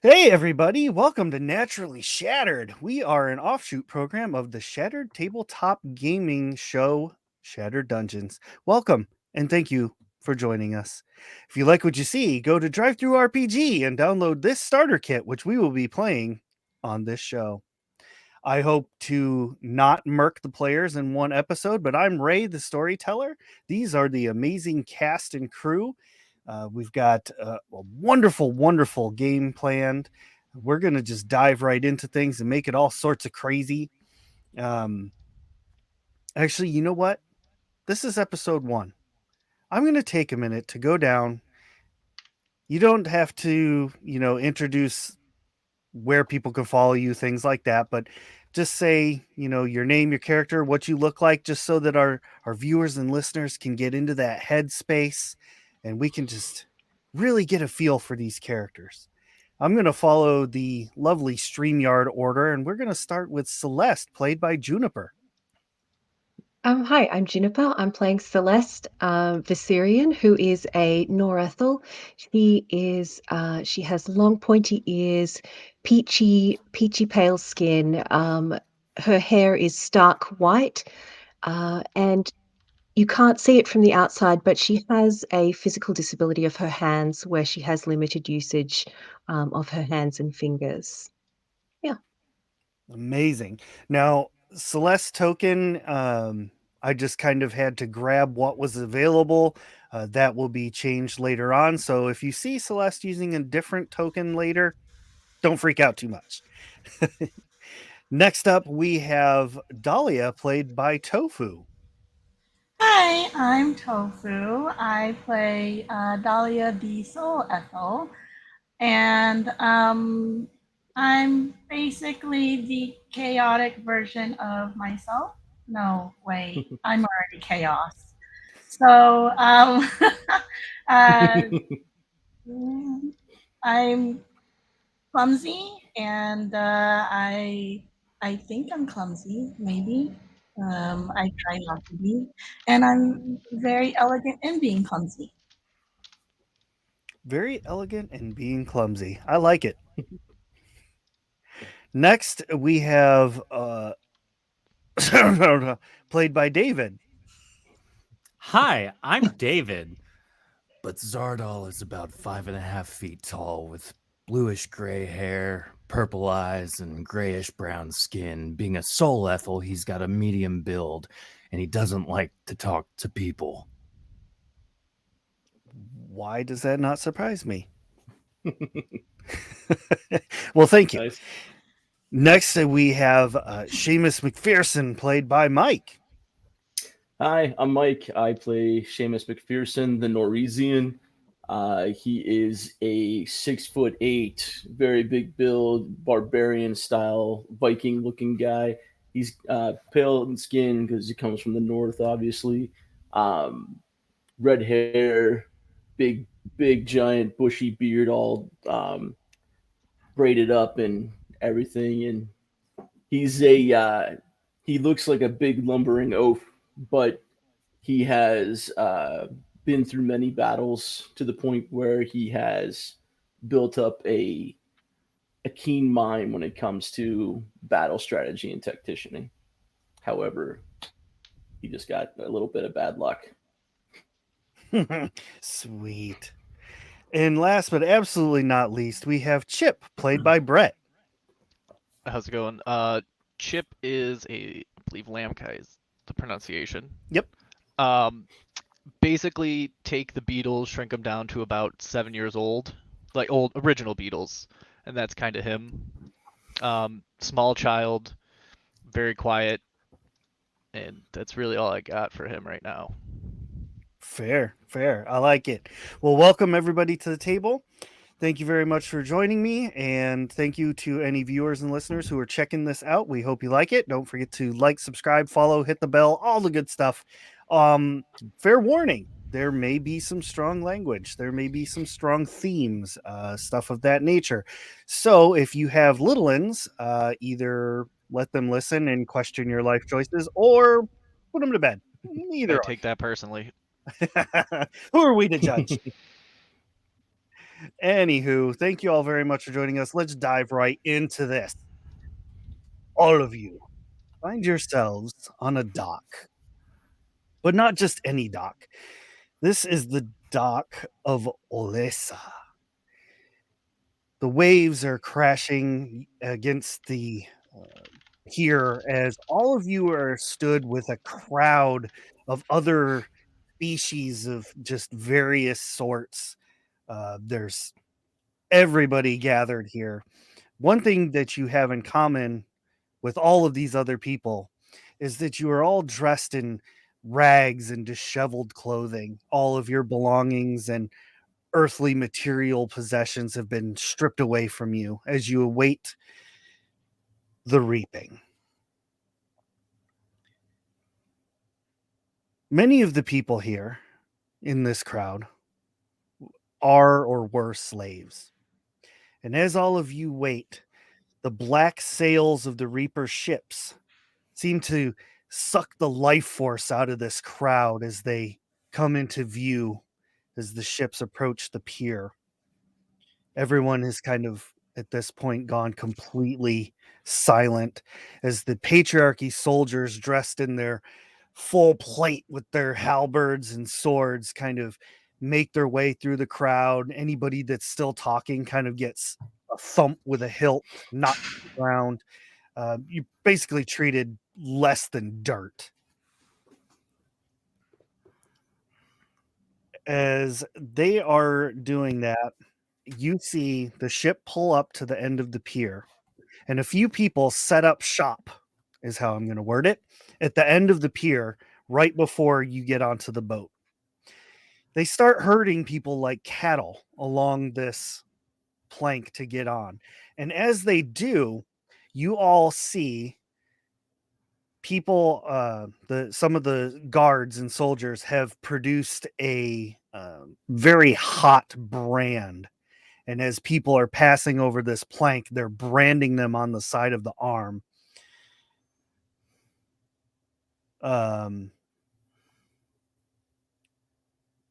Hey, everybody, welcome to Naturally Shattered. We are an offshoot program of the Shattered Tabletop Gaming show, Shattered Dungeons. Welcome, and thank you for joining us. If you like what you see, go to Drive-Thru RPG and download this starter kit, which we will be playing on this show. I hope to not murk the players in one episode, but I'm Ray, the storyteller. These are the amazing cast and crew. We've got a wonderful, wonderful game planned. We're going to just dive right into things and make it all sorts of crazy. Um, Actually, you know what? This is episode 1. I'm going to take a minute to go down. You don't have to, introduce where people can follow you, things like that, but just say, your name, your character, what you look like, just so that our viewers and listeners can get into that headspace and we can just really get a feel for these characters. I'm going to follow the lovely StreamYard order, and we're going to start with Celeste, played by Juniper. Hi, I'm Juniper. I'm playing Celeste Viserion, who is a Norethel. She has long pointy ears, peachy pale skin. Her hair is stark white, and you can't see it from the outside, but she has a physical disability of her hands where she has limited usage of her hands and fingers. Yeah. Amazing. Now, Celeste token, I just kind of had to grab what was available. That will be changed later on. So if you see Celeste using a different token later, don't freak out too much. Next up, we have Dahlia, played by Tofu. Hi, I'm Tofu. I play Dahlia the Soul Ethel, and I'm basically the chaotic version of myself. No, wait, I'm already chaos. So uh, I'm clumsy, and I think I'm clumsy, maybe. I try not to be, and I'm very elegant in being clumsy. Very elegant and being clumsy. I like it. Next, we have played by David. Hi, I'm David. But Zardal is about 5.5 feet tall with bluish gray hair, purple eyes, and grayish brown skin. Being a soul Ethel, he's got a medium build, and he doesn't like to talk to people. Why does that not surprise me? Well, thank you. Nice. Next, we have Seamus McPherson, played by Mike. Hi, I'm Mike. I play Seamus McPherson, the Norwegian. He is a 6'8", very big build, barbarian style, Viking looking guy. He's pale in skin because he comes from the north, obviously. Um, Red hair, big, giant, bushy beard, all braided up and everything. And he's he looks like a big lumbering oaf, but he has been through many battles to the point where he has built up a keen mind when it comes to battle strategy and tacticianing. However, he just got a little bit of bad luck. Sweet. And last but absolutely not least, we have Chip, played by Brett. How's it going? Chip is I believe Lamkai is the pronunciation. Yep. Um, Basically take the Beatles, shrink them down to about 7 years old, like old original Beatles, and that's kind of him. Small child, very quiet, and that's really all I got for him right now. Fair, fair. I like it. Well, welcome everybody to the table. Thank you very much for joining me, and thank you to any viewers and listeners who are checking this out. We hope you like it. Don't forget to like, subscribe, follow, hit the bell, all the good stuff. Fair warning, there may be some strong language, there may be some strong themes, stuff of that nature. So if you have little ones, either let them listen and question your life choices, or put them to bed. I Either take that personally. or. Who are we to judge? Anywho, thank you all very much for joining us. Let's dive right into this. All of you find yourselves on a dock, but not just any dock. This is the dock of Olesa. The waves are crashing against the pier as all of you are stood with a crowd of other species of just various sorts. There's everybody gathered here. One thing that you have in common with all of these other people is that you are all dressed in rags and disheveled clothing. All of your belongings and earthly material possessions have been stripped away from you as you await the reaping. Many of the people here in this crowd are or were slaves. And as all of you wait, the black sails of the Reaper ships seem to suck the life force out of this crowd as they come into view as the ships approach the pier. Everyone has kind of at this point gone completely silent as the patriarchy soldiers dressed in their full plate with their halberds and swords kind of make their way through the crowd. Anybody that's still talking kind of gets a thump with a hilt, knocked to the ground. You basically treated less than dirt. As they are doing that, you see the ship pull up to the end of the pier, and a few people set up shop, is how I'm going to word it, at the end of the pier right before you get onto the boat. They start herding people like cattle along this plank to get on. And as they do, you all see people, some of the guards and soldiers have produced a very hot brand. And as people are passing over this plank, they're branding them on the side of the arm.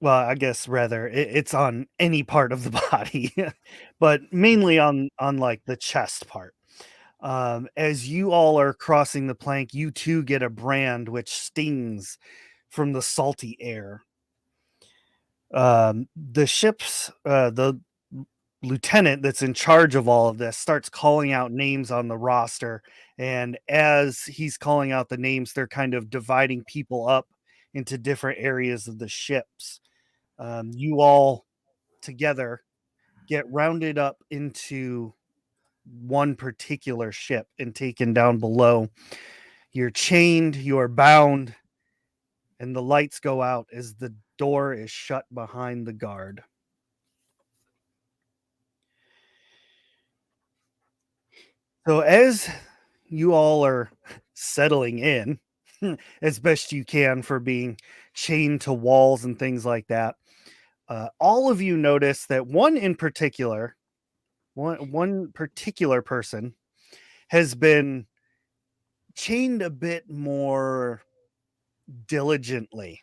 Well, I guess rather it's on any part of the body, but mainly on like the chest part. As you all are crossing the plank, you too get a brand which stings from the salty air. The lieutenant that's in charge of all of this starts calling out names on the roster, and as he's calling out the names, they're kind of dividing people up into different areas of the ships. You all together get rounded up into one particular ship and taken down below. You're chained, you're bound, and the lights go out as the door is shut behind the guard. So as you all are settling in as best you can for being chained to walls and things like that, all of you notice that one particular person has been chained a bit more diligently.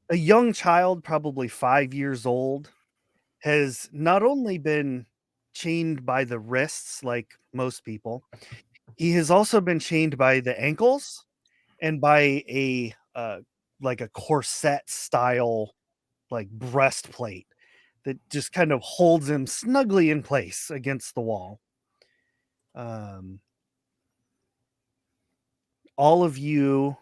A young child, probably 5 years old, has not only been chained by the wrists like most people, he has also been chained by the ankles and by a like a corset style like breastplate that just kind of holds him snugly in place against the wall. All of you,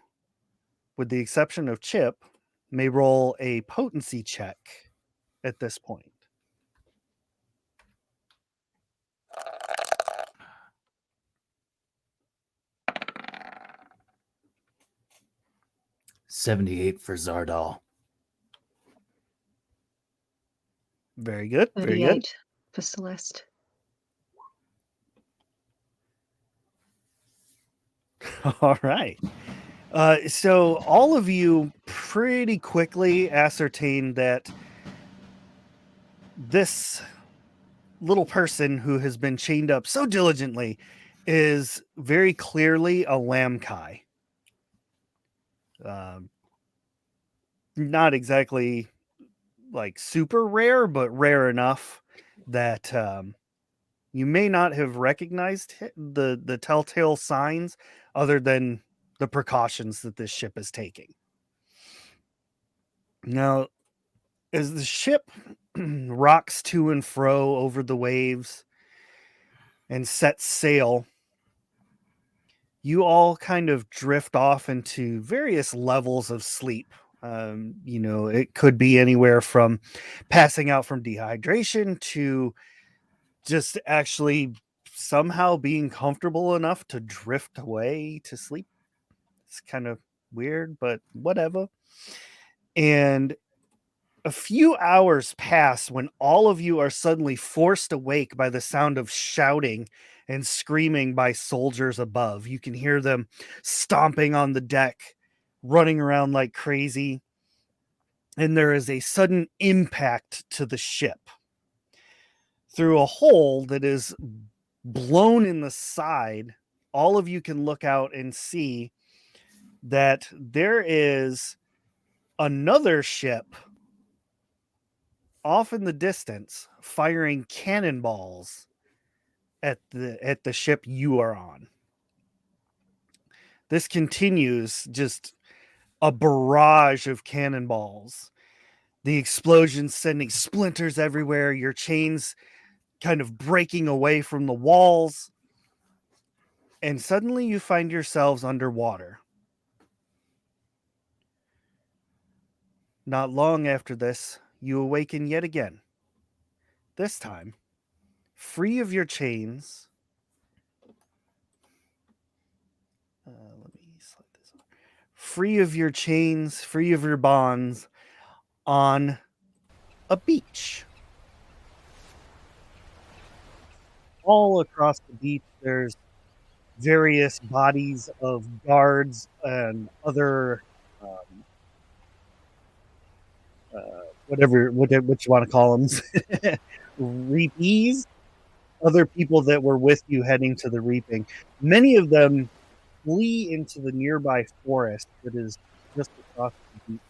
with the exception of Chip, may roll a potency check at this point. $78 for Zardal. Very good. Very good. 38 for Celeste. All right. So all of you pretty quickly ascertain that this little person who has been chained up so diligently is very clearly a Lamkai. Not exactly like super rare, but rare enough that you may not have recognized the telltale signs other than the precautions that this ship is taking. Now, as the ship rocks to and fro over the waves and sets sail, you all kind of drift off into various levels of sleep. It could be anywhere from passing out from dehydration to just actually somehow being comfortable enough to drift away to sleep. It's kind of weird, but whatever. And a few hours pass when all of you are suddenly forced awake by the sound of shouting and screaming by soldiers above. You can hear them stomping on the deck, running around like crazy. And there is a sudden impact to the ship through a hole that is blown in the side. All of you can look out and see that there is another ship off in the distance firing cannonballs at the ship you are on. This continues, just a barrage of cannonballs, the explosions sending splinters everywhere, your chains kind of breaking away from the walls, and suddenly you find yourselves underwater. Not long after this, you awaken yet again. This time, free of your chains. Let me slide this on. Free of your chains, free of your bonds, on a beach. All across the beach, there's various bodies of guards and other what you want to call them, reapees, other people that were with you heading to the reaping. Many of them flee into the nearby forest that is just across the beach.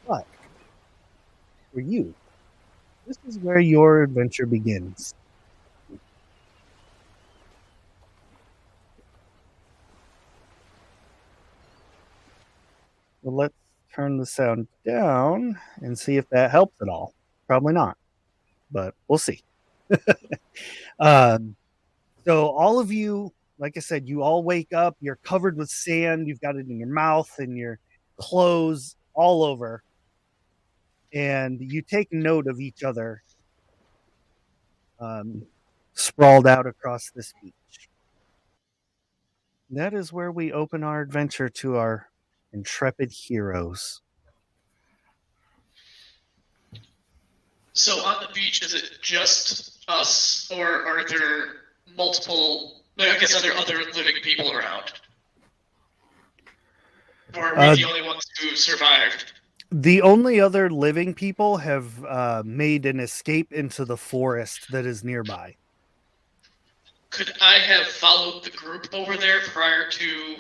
But for you, this is where your adventure begins. Well, let's turn the sound down and see if that helps at all. Probably not, but we'll see. So all of you, like I said, you all wake up, you're covered with sand, you've got it in your mouth and your clothes all over, and you take note of each other sprawled out across this beach. That is where we open our adventure to our intrepid heroes. So on the beach, is it just us, or are there multiple? I guess are there other living people around, or are we the only ones who survived? The only other living people have made an escape into the forest that is nearby. Could I have followed the group over there prior to,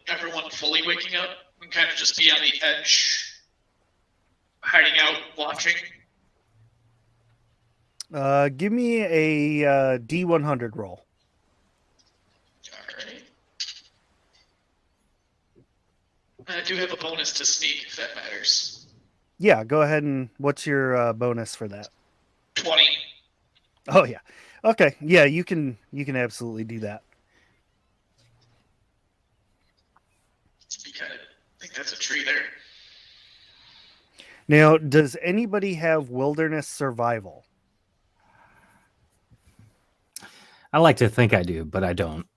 everyone fully waking up and kind of just be on the edge, hiding out, watching? Give me a D100 roll. Alright. I do have a bonus to sneak, if that matters. Yeah, go ahead and what's your bonus for that? 20. Oh yeah. Okay. Yeah, you can absolutely do that. I think that's a tree there. Now, does anybody have wilderness survival? I like to think I do, but I don't.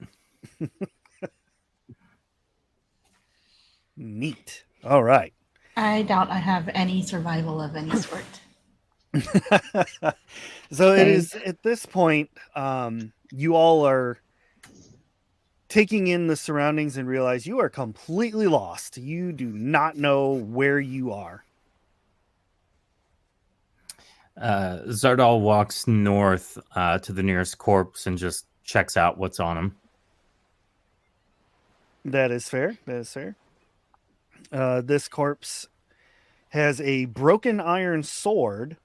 Neat. All right. I doubt I have any survival of any sort. So it is at this point, you all are taking in the surroundings and realize you are completely lost. You do not know where you are. Zardal walks north to the nearest corpse and just checks out what's on him. That is fair. That is fair. This corpse has a broken iron sword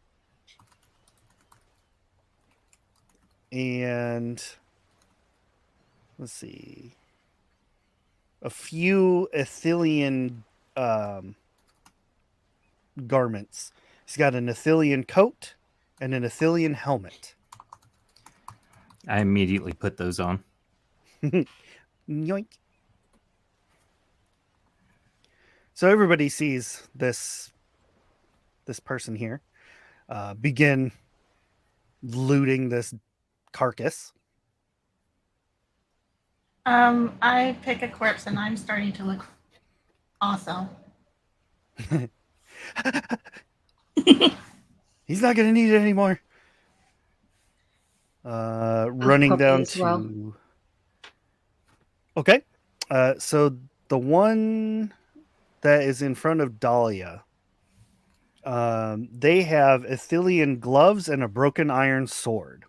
and let's see, a few Athelian garments. He's got an Athelian coat and an Athelian helmet. I immediately put those on. Yoink. So everybody sees this person here begin looting this carcass. I pick a corpse and I'm starting to look awesome. He's not going to need it anymore. Running probably down as to. well. Okay. So the one that is in front of Dahlia, they have Athelian gloves and a broken iron sword.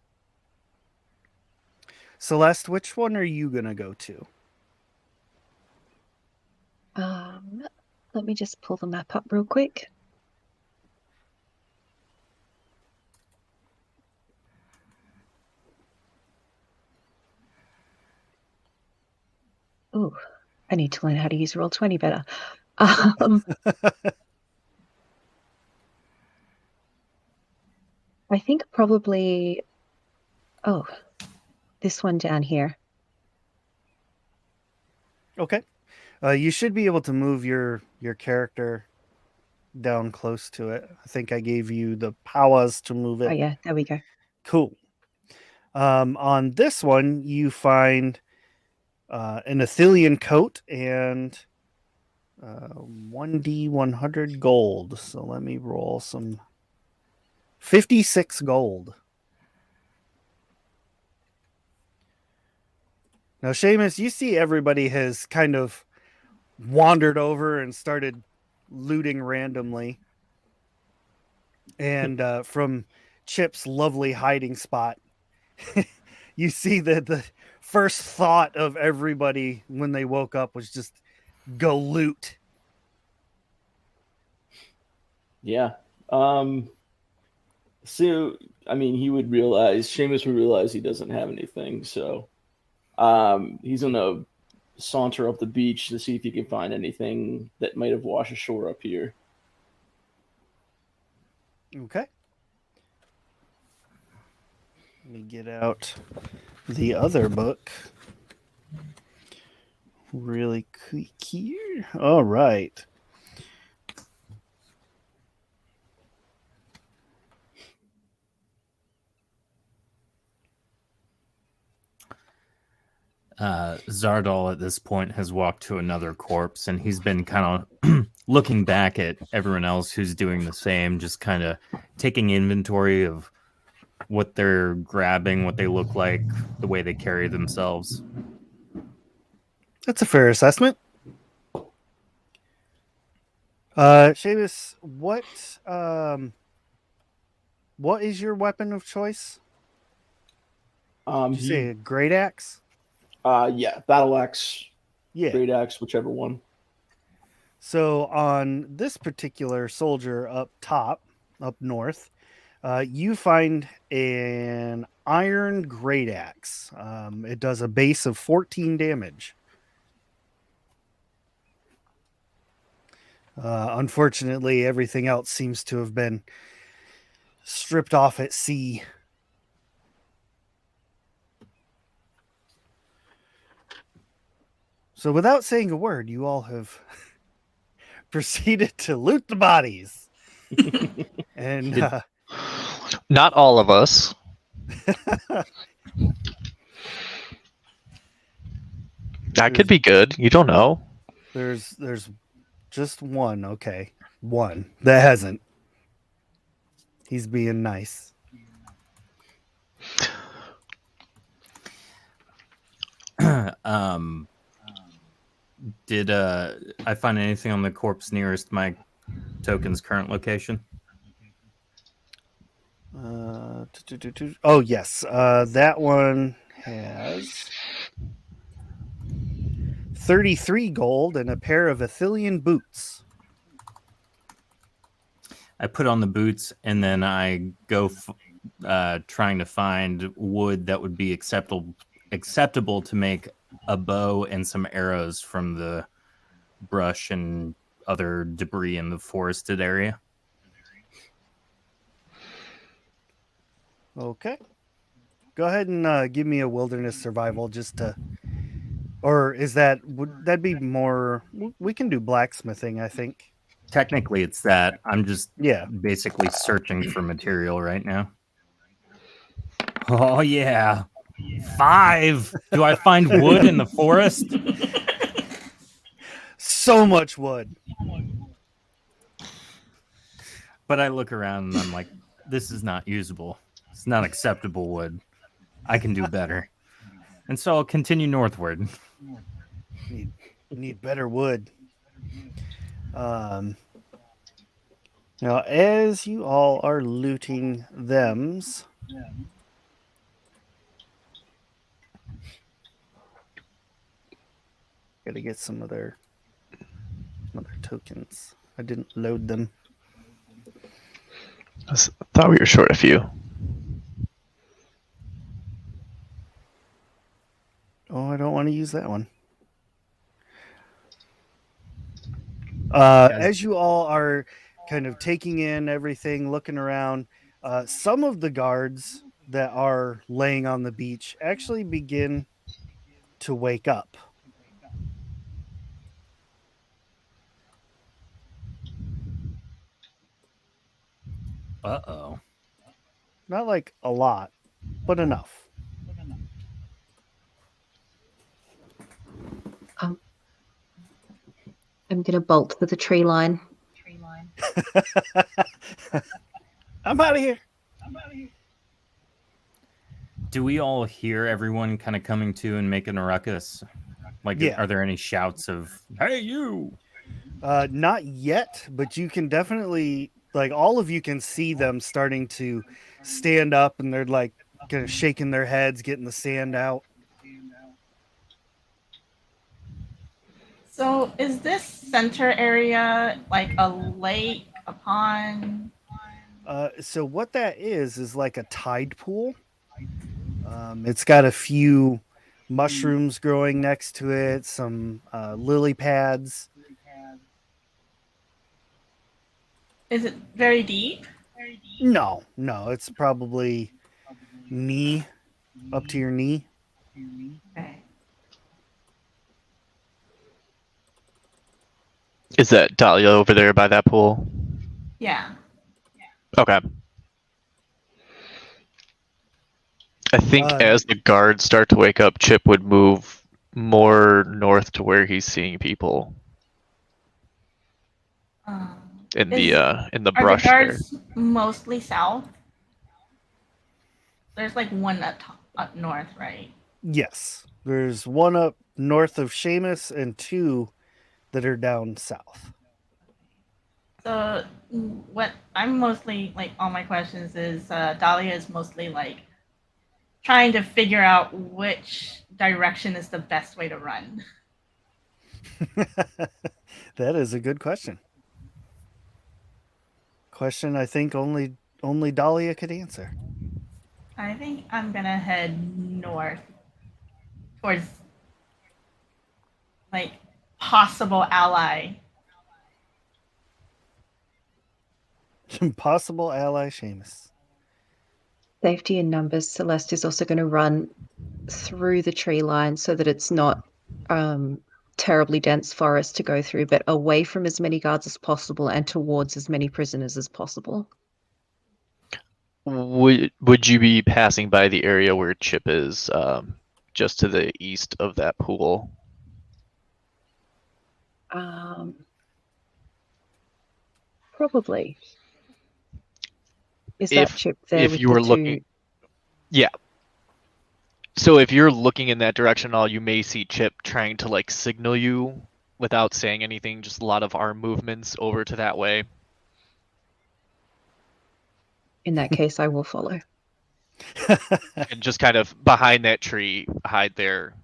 Celeste, which one are you going to go to? Let me just pull the map up real quick. Oh, I need to learn how to use Roll20 better. I think probably, this one down here. Okay. You should be able to move your character down close to it. I think I gave you the powers to move it. Oh yeah, there we go. Cool. On this one, you find an Athelian coat and 1d100 gold. So let me roll some 56 gold. Now, Seamus, you see everybody has kind of wandered over and started looting randomly. And from Chip's lovely hiding spot, you see that the first thought of everybody when they woke up was just go loot. Yeah. So, I mean, Seamus would realize he doesn't have anything. So he's going to saunter up the beach to see if he can find anything that might have washed ashore up here. Okay. Let me get out the other book really quick here. All right. Zardal at this point has walked to another corpse, and he's been kind of looking back at everyone else who's doing the same, just kind of taking inventory of what they're grabbing, what they look like, the way they carry themselves. That's a fair assessment. Seamus, what is your weapon of choice? Did you say a great axe? Yeah, battle axe, Yeah. great axe, whichever one. So on this particular soldier up north, you find an iron great axe. It does a base of 14 damage. Unfortunately, everything else seems to have been stripped off at sea. So without saying a word, you all have proceeded to loot the bodies. And Not all of us. That could be good. You don't know. there's just one, okay. One that hasn't. He's being nice. Did I find anything on the corpse nearest my token's current location? Oh yes, that one has 33 gold and a pair of Athelian boots. I put on the boots and then I go trying to find wood that would be acceptable to make a bow and some arrows from the brush and other debris in the forested area. Okay. Go ahead and give me a wilderness survival just to, or is would that be more, we can do blacksmithing, I think. Technically, it's that. I'm just Yeah. basically searching for material right now. Oh, yeah. 5. Do I find wood in the forest? So much wood. But I look around and I'm like, this is not usable. It's not acceptable wood. I can do better. And so I'll continue northward. Need better wood. Now, as you all are looting thems, gotta get some other tokens. I didn't load them. I thought we were short a few. Oh, I don't want to use that one. As you all are kind of taking in everything, looking around, some of the guards that are laying on the beach actually begin to wake up. Uh-oh. Not like a lot, but enough. I'm going to bolt for the tree line. I'm out of here. Do we all hear everyone kind of coming to and making a ruckus? Like, Yeah. Are there any shouts of, hey, you? Not yet, but you can definitely, like, all of you can see them starting to stand up, and they're like kind of shaking their heads, getting the sand out. So is this center area like a lake, a pond? So what that is like a tide pool. It's got a few mushrooms growing next to it, some lily pads. Is it very deep? No, it's probably knee, up to your knee. Okay. Is that Dahlia over there by that pool? Yeah. Okay. I think as the guards start to wake up, Chip would move more north to where he's seeing people in the Are brush the there. guards mostly south? There's like one up north, right? Yes, there's one up north of Seamus and 2 that are down south. So what I'm mostly like, all my questions is Dahlia is mostly like trying to figure out which direction is the best way to run. That is a good question. Question I think only Dahlia could answer. I think I'm gonna head north towards like possible ally. Possible ally Seamus. Safety in numbers. Celeste is also going to run through the tree line so that it's not terribly dense forest to go through, but away from as many guards as possible and towards as many prisoners as possible. Would you be passing by the area where Chip is, just to the east of that pool? Probably. Is that Chip there? If you were looking, yeah. So if you're looking in that direction, all you may see Chip trying to like signal you without saying anything. Just a lot of arm movements over to that way. In that case, I will follow. And just kind of behind that tree, hide there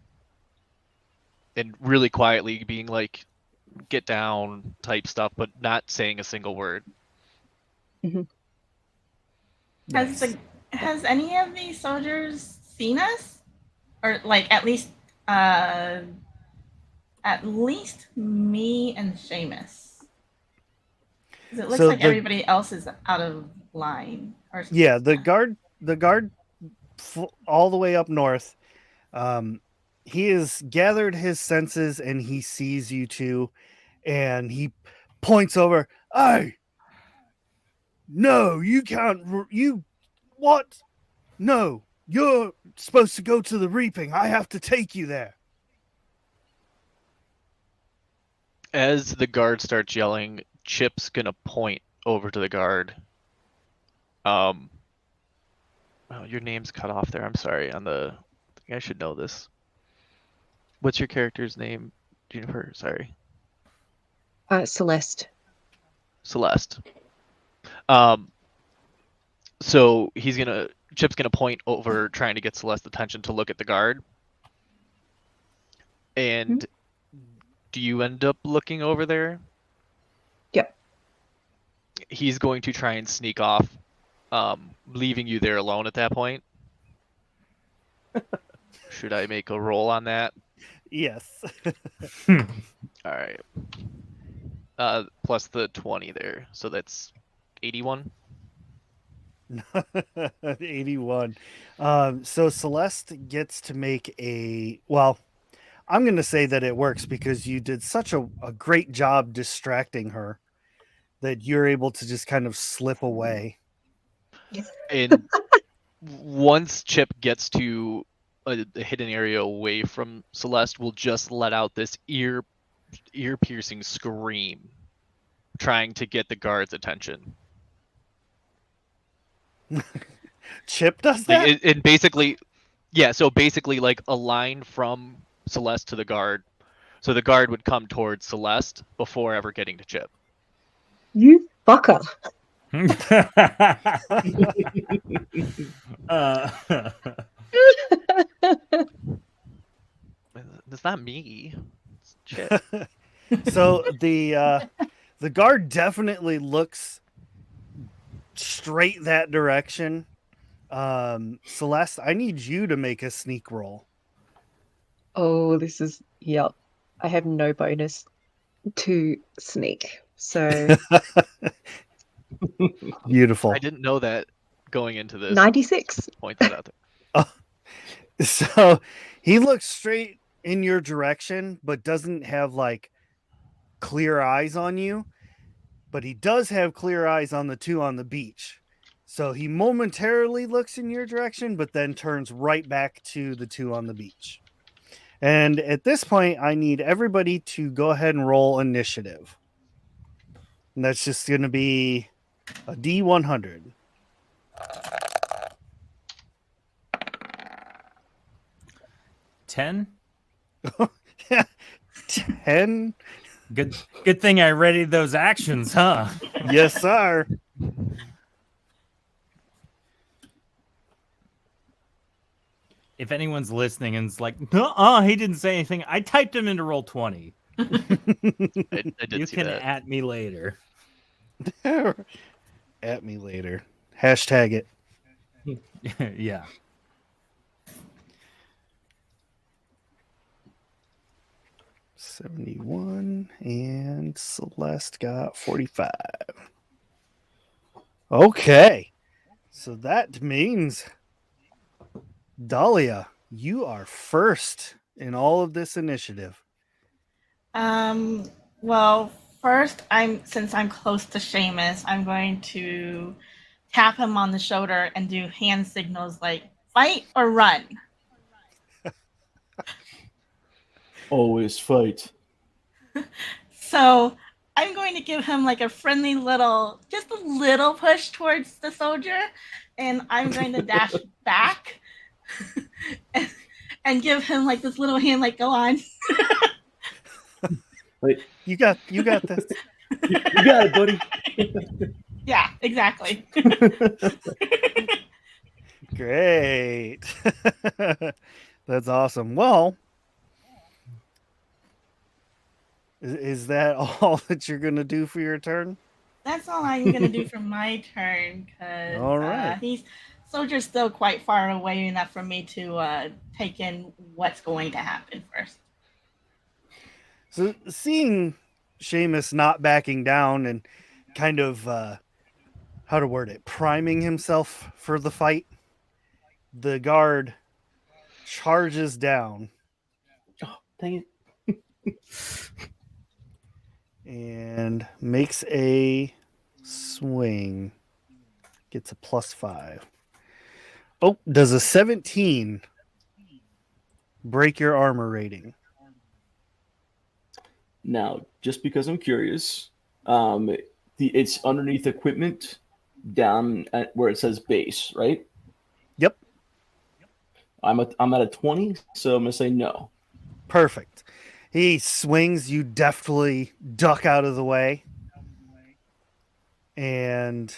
and really quietly being like, "Get down" type stuff, but not saying a single word. Has Nice. has any of these soldiers seen us, or like at least uh, me and Seamus? 'Cause it looks So like the everybody else is out of line. Or yeah, the guard all the way up north. He has gathered his senses and he sees you two, and he points over. Hey, no, you can't. You what? No, you're supposed to go to the reaping. I have to take you there. As the guard starts yelling, Chip's gonna point over to the guard. Oh, your name's cut off there. I'm sorry. I think I should know this. What's your character's name, Juniper? Sorry. Celeste. Celeste. So Chip's gonna point over, trying to get Celeste's attention to look at the guard. And do you end up looking over there? Yep. He's going to try and sneak off, leaving you there alone at that point. Should I make a roll on that? Yes. All right. Plus the 20 there, so that's 81. 81. So Celeste gets to make I'm going to say that it works because you did such a great job distracting her that you're able to just kind of slip away. And once Chip gets to a hidden area away from Celeste, will just let out this ear-piercing scream, trying to get the guard's attention. Chip does that? Like, and basically, yeah. So basically, like a line from Celeste to the guard, so the guard would come towards Celeste before ever getting to Chip. You fucker. It's not me. It's Chip. So the guard definitely looks straight that direction. Celeste, I need you to make a sneak roll. Oh, yep. I have no bonus to sneak. So Beautiful. I didn't know that going into this. 96. Point that out there. So he looks straight in your direction, but doesn't have like clear eyes on you. But he does have clear eyes on the two on the beach. So he momentarily looks in your direction, but then turns right back to the two on the beach. And at this point, I need everybody to go ahead and roll initiative. And that's just going to be a D100. $10. 10. Good thing I readied those actions, huh? Yes, sir. If anyone's listening and it's like, no, he didn't say anything, I typed him into roll 20. I did You see can that. at me later. At me later. Hashtag it. Yeah. $71 and Celeste got 45. Okay. So that means Dahlia, you are first in all of this initiative. Well, first, since I'm close to Seamus, I'm going to tap him on the shoulder and do hand signals like fight or run. Always fight. So I'm going to give him like a friendly just a little push towards the soldier, and I'm going to dash back and give him like this little hand, like, go on. Wait, You got this. you got it, buddy. Yeah, exactly. Great. That's awesome. Well, Is that all that you're gonna do for your turn? That's all I'm gonna do for my turn because All right. Soldier's still quite far away enough for me to take in what's going to happen first. So seeing Seamus not backing down and kind of how to word it, priming himself for the fight, the guard charges down Dang it. and makes a swing. Gets a +5. Oh, does a 17 break your armor rating? Now, just because I'm curious, it's underneath equipment down at where it says base, right? Yep. I'm at a 20, so I'm gonna say no. Perfect. He swings, you deftly duck out of the way. And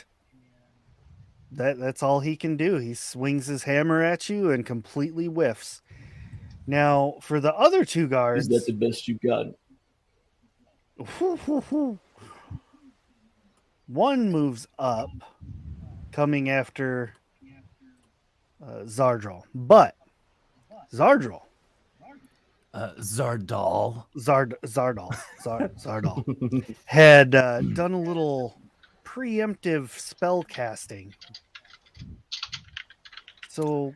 that's all he can do. He swings his hammer at you and completely whiffs. Now, for the other two guards, Is that the best you got? one moves up, coming after Zardral. But Zardral, Zardal. Zardal had done a little preemptive spell casting. So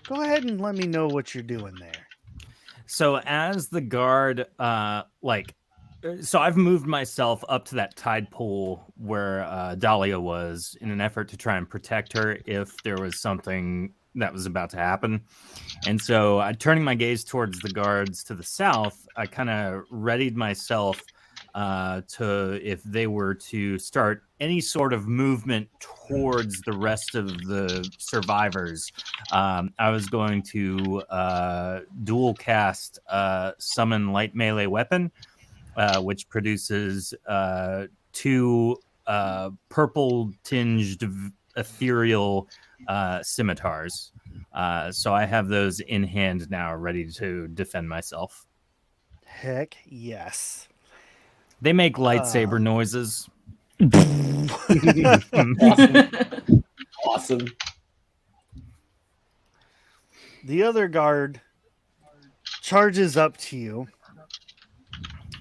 go ahead and let me know what you're doing there. So as the guard, so I've moved myself up to that tide pool where Dahlia was in an effort to try and protect her if there was something that was about to happen. And so turning my gaze towards the guards to the south, I kind of readied myself to, if they were to start any sort of movement towards the rest of the survivors, I was going to dual cast summon light melee weapon, which produces 2 purple tinged ethereal scimitars. So I have those in hand now, ready to defend myself. Heck yes. They make lightsaber noises. Awesome. The other guard charges up to you.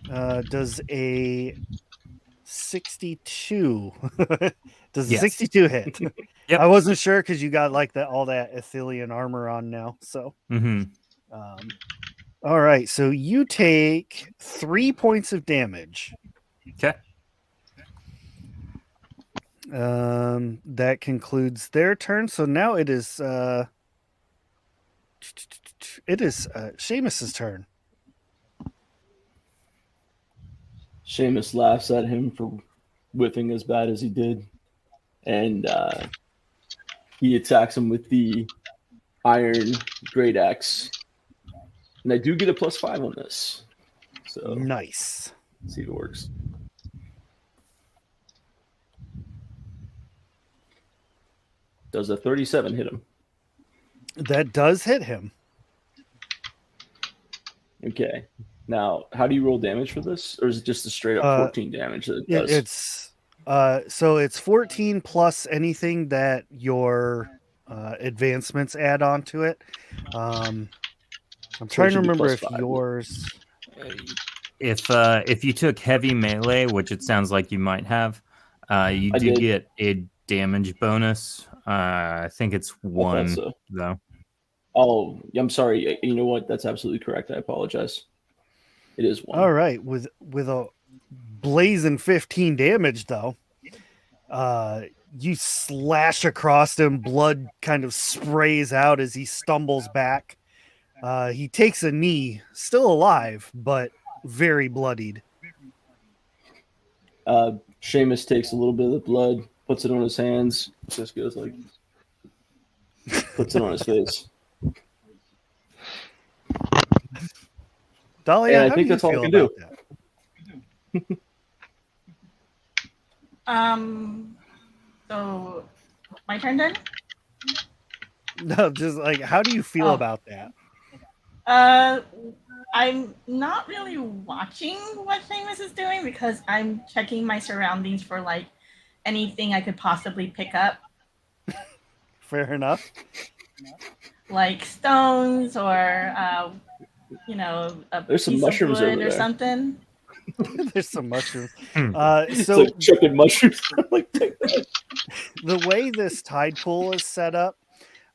Does a 62 does a Yes. 62 hit? Yep. I wasn't sure because you got like all that Athelian armor on now. So all right, so you take 3 points of damage. Okay. That concludes their turn. So now it is Seamus's turn. Seamus laughs at him for whiffing as bad as he did, and he attacks him with the iron great axe. And I do get a +5 on this, so Nice. let's see if it works. Does a 37 hit him? That does hit him. Okay. Now, how do you roll damage for this, or is it just a straight up 14 damage that it does? It's so it's 14 plus anything that your advancements add on to it. I'm trying to remember if +5. yours. If you took heavy melee, which it sounds like you might have, you I do did. get a damage bonus. I think it's 1 so. though. Oh, I'm sorry. You know what? That's absolutely correct. I apologize. It is 1. All right, with a blazing 15 damage though. You slash across him, blood kind of sprays out as he stumbles back. He takes a knee, still alive, but very bloodied. Seamus takes a little bit of the blood, puts it on his hands, just goes like, puts it on his face. Dahlia, And I how think do you that's all I feel can do. about that? So my turn then? No, just like how do you feel Oh. about that? I'm not really watching what Seamus is doing because I'm checking my surroundings for like anything I could possibly pick up, Fair enough. like stones or a There's some piece of mushrooms wood over or there. something. There's some mushrooms. Hmm. It's So like chicken mushrooms. I'm like, take that. the way this tide pool is set up,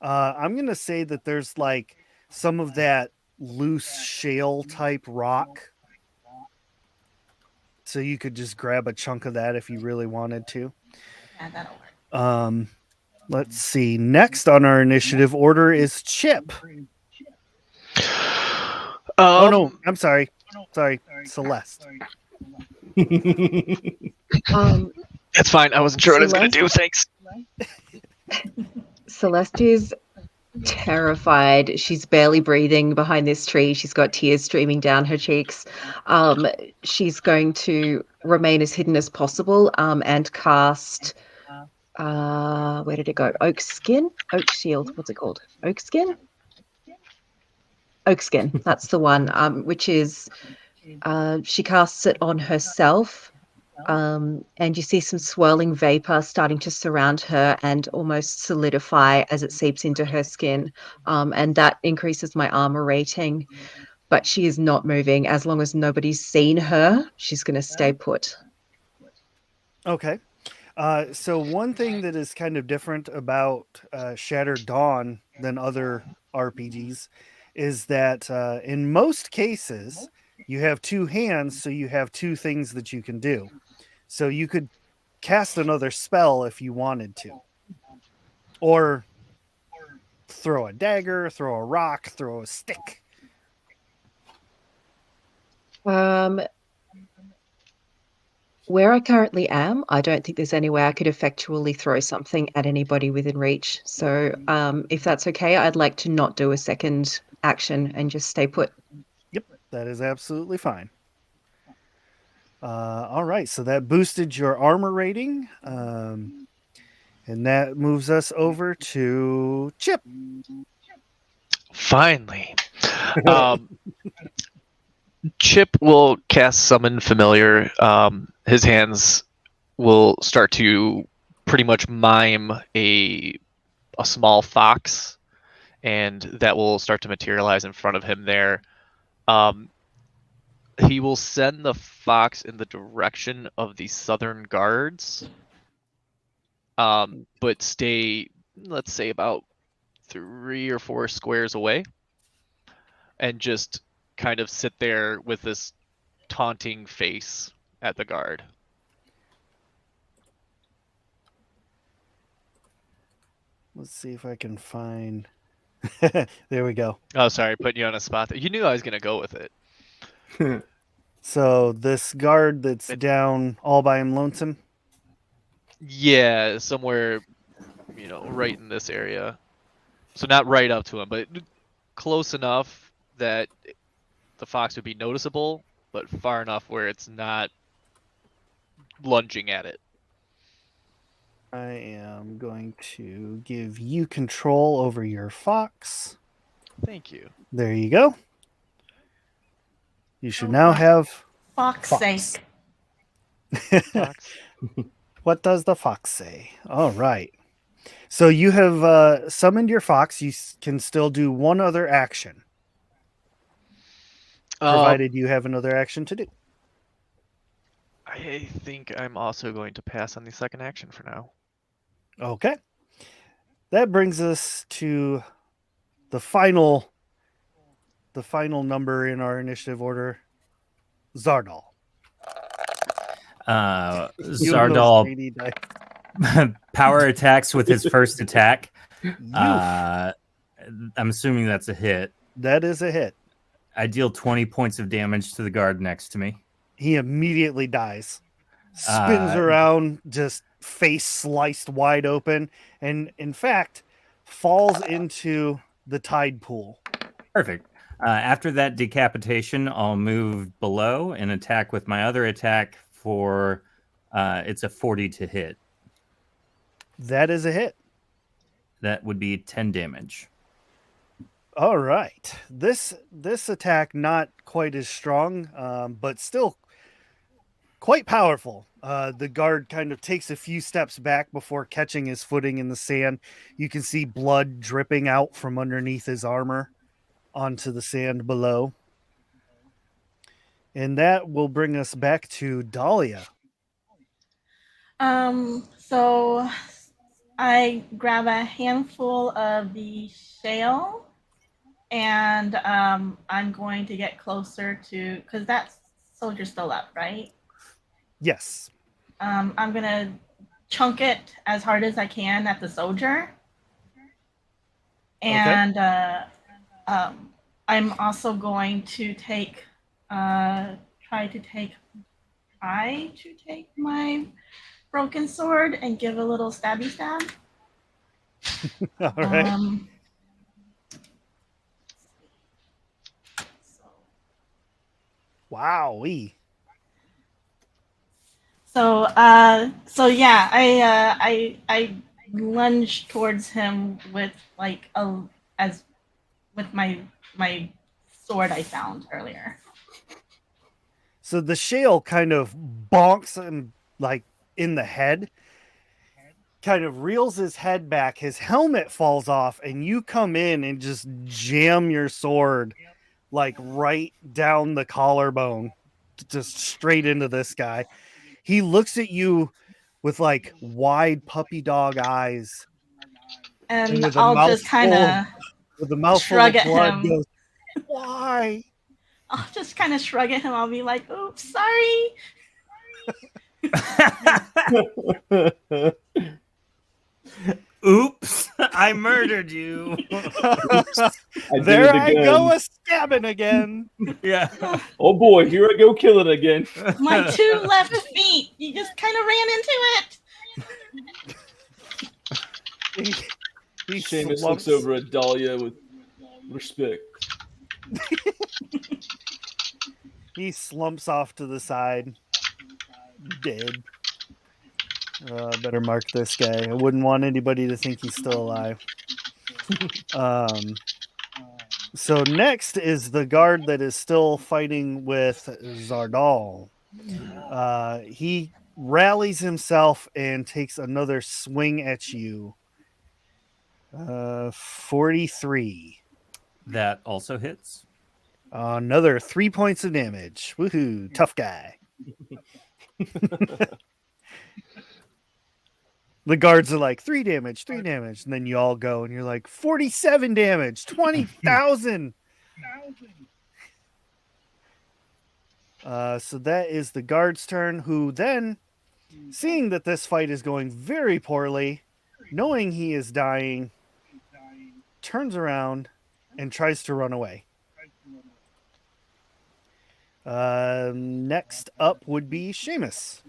I'm going to say that there's like some of that loose shale type rock. So you could just grab a chunk of that if you really wanted to. Yeah, that'll work. Let's see. Next on our initiative order is Chip. Oh no, I'm sorry. Sorry, Celeste. It's fine. I wasn't sure what I was going to do. Celeste? Thanks. Celeste is terrified. She's barely breathing behind this tree. She's got tears streaming down her cheeks. She's going to remain as hidden as possible and cast. Where did it go? Oak skin? Oak shield. What's it called? Oak skin? Oak skin. That's the one. Which is she casts it on herself. And you see some swirling vapor starting to surround her and almost solidify as it seeps into her skin. And that increases my armor rating. But she is not moving. As long as nobody's seen her, she's going to stay put. Okay. So one thing that is kind of different about Shattered Dawn than other RPGs is that in most cases you have two hands, so you have two things that you can do. So you could cast another spell if you wanted to, or throw a dagger, throw a rock, throw a stick. Where I currently am, I don't think there's any way I could effectually throw something at anybody within reach. So if that's okay, I'd like to not do a second action and just stay put. Yep, that is absolutely fine. All right, so that boosted your armor rating. And that moves us over to Chip. Finally. Chip will cast Summon Familiar. His hands will start to pretty much mime a small fox, and that will start to materialize in front of him there. He will send the fox in the direction of the southern guards, but stay, let's say, about 3 or 4 squares away, and just kind of sit there with this taunting face at the guard. Let's see if I can find. There we go. Oh, sorry, putting you on a spot there. You knew I was gonna go with it. So this guard that's down all by him lonesome. Yeah, somewhere, right in this area. So not right up to him, but close enough that the fox would be noticeable, but far enough where it's not lunging at it. I am going to give you control over your fox. Thank you. There you go. You should now have Fox sake. Fox. What does the fox say? All right. So you have summoned your fox. You can still do one other action, provided you have another action to do. I think I'm also going to pass on the second action for now. Okay. That brings us to the final number in our initiative order, Zardal. Zardal power attacks with his first attack. I'm assuming that's a hit. That is a hit. I deal 20 points of damage to the guard next to me. He immediately dies. Spins around, just face sliced wide open, and in fact, falls into the tide pool. Perfect. After that decapitation, I'll move below and attack with my other attack for it's a 40 to hit. That is a hit. That would be 10 damage. All right. This attack not quite as strong, but still quite powerful. The guard kind of takes a few steps back before catching his footing in the sand. You can see blood dripping out from underneath his armor onto the sand below. And that will bring us back to Dahlia. So I grab a handful of the shale, and I'm going to get closer to, because that soldier's still up, right? Yes. I'm gonna chunk it as hard as I can at the soldier, and I'm also going to try to take my broken sword and give a little stabby stab. All right. Wowee. So yeah, I lunge towards him with with my sword I found earlier. So the shale kind of bonks him like in the head, kind of reels his head back, his helmet falls off, and you come in and just jam your sword like right down the collarbone, just straight into this guy. He looks at you with like wide puppy dog eyes, And with a I'll mouth just kind of with a mouthful shrug of at blood him. goes, "Why?" I'll just kind of shrug at him. I'll be like, "Oops, sorry." Oops, I murdered you. There I go, a stabbing again. Yeah. Oh boy, here I go killing again. My 2 left feet. You just kind of ran into it. He Seamus slumps. looks over at Dahlia with respect. He slumps off to the side, dead. Better mark this guy. I wouldn't want anybody to think he's still alive. So next is the guard that is still fighting with Zardal. He rallies himself and takes another swing at you. 43. That also hits. Another 3 points of damage. Woohoo, tough guy. The guards are like 3 damage, 3 damage, and then you all go and you're like 47 damage, 20,000. So that is the guard's turn, who then, seeing that this fight is going very poorly, knowing he is dying, turns around and tries to run away. Next up would be Seamus.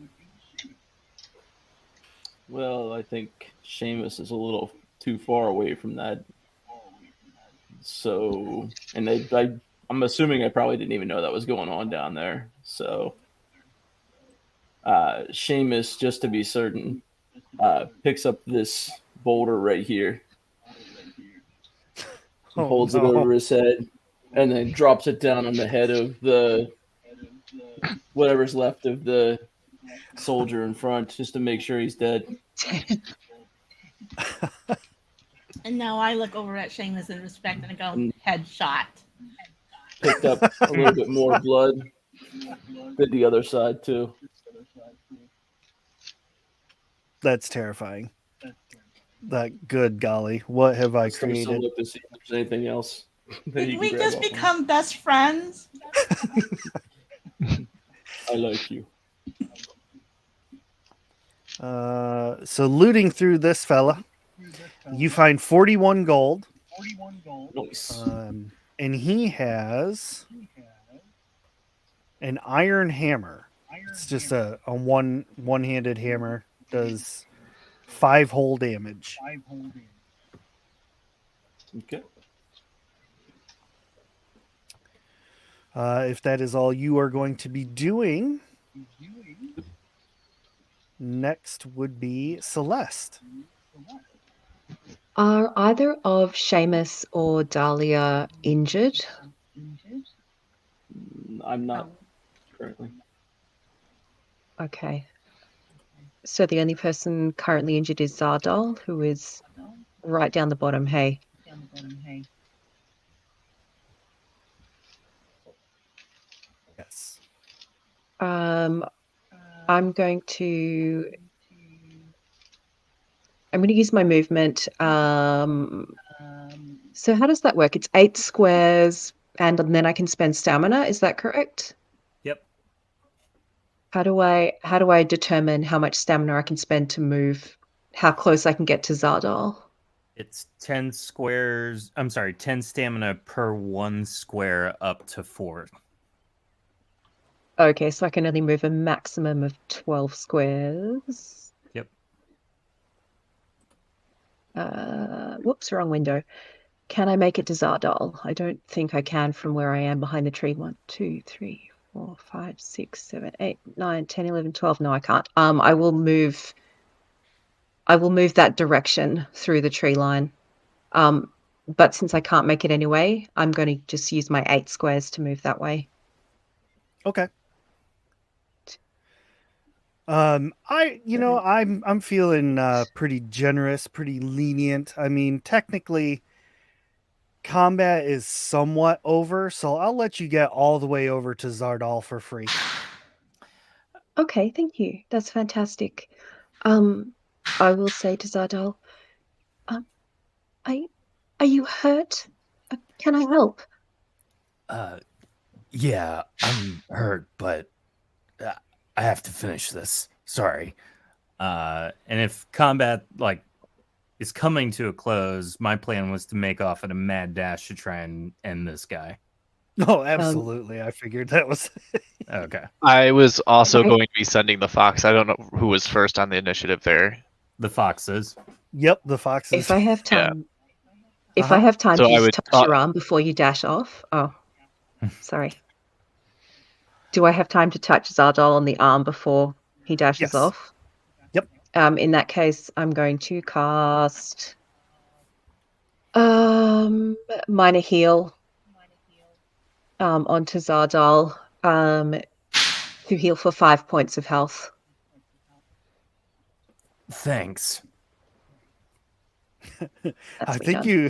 Well, I think Seamus is a little too far away from that. So, and I'm assuming I probably didn't even know that was going on down there. So, Seamus, just to be certain, picks up this boulder right here, holds it over his head, and then drops it down on the head of the whatever's left of the soldier in front, just to make sure he's dead. And now I look over at Seamus in respect and I go, headshot. Picked up a little bit more blood. Did the other side too. That's terrifying. That good golly, what have I Just gonna created? look to see if there's anything else. that Did you we can grab just off of. become best friends? I like you. So looting through this fella, you find 41 gold. Nice. And he has an iron hammer. It's just a one-handed hammer. Does 5 whole damage. Okay. If that is all you are going to be doing, next would be Celeste. Are either of Seamus or Dahlia injured? I'm not currently. Okay. So the only person currently injured is Zardal, who is right down the bottom. Hey. Yes. I'm going to use my movement. So how does that work? It's 8 squares, and then I can spend stamina. Is that correct? Yep. How do I determine how much stamina I can spend to move? How close I can get to Zardal? It's 10 squares. I'm sorry, 10 stamina per 1 square up to 4. Okay, so I can only move a maximum of 12 squares. Yep. Whoops, wrong window. Can I make it to Zardal? I don't think I can from where I am behind the tree. 1, 2, 3, 4, 5, 6, 7, 8, 9, 10, 11, 12. No, I can't. I will move that direction through the tree line. But since I can't make it anyway, I'm going to just use my 8 squares to move that way. Okay. I'm feeling pretty generous, pretty lenient. I mean, technically combat is somewhat over, so I'll let you get all the way over to Zardal for free. Okay, thank you. That's fantastic. I will say to Zardal, are you hurt? Can I help? Yeah, I'm hurt, but I have to finish this. Sorry. And if combat is coming to a close, my plan was to make off at a mad dash to try and end this guy. Oh, absolutely. I figured that was Okay. I was also Right. going to be sending the fox. I don't know who was first on the initiative there. The foxes. Yep, the foxes. If I have Yeah. time, if I Uh-huh. have time So to I just would- touch your arm before you dash off. Oh, sorry. Do I have time to touch Zardal on the arm before he dashes Yes. off? Yep. In that case, I'm going to cast Minor Heal onto Zardal to heal for 5 points of health. Thanks. I think you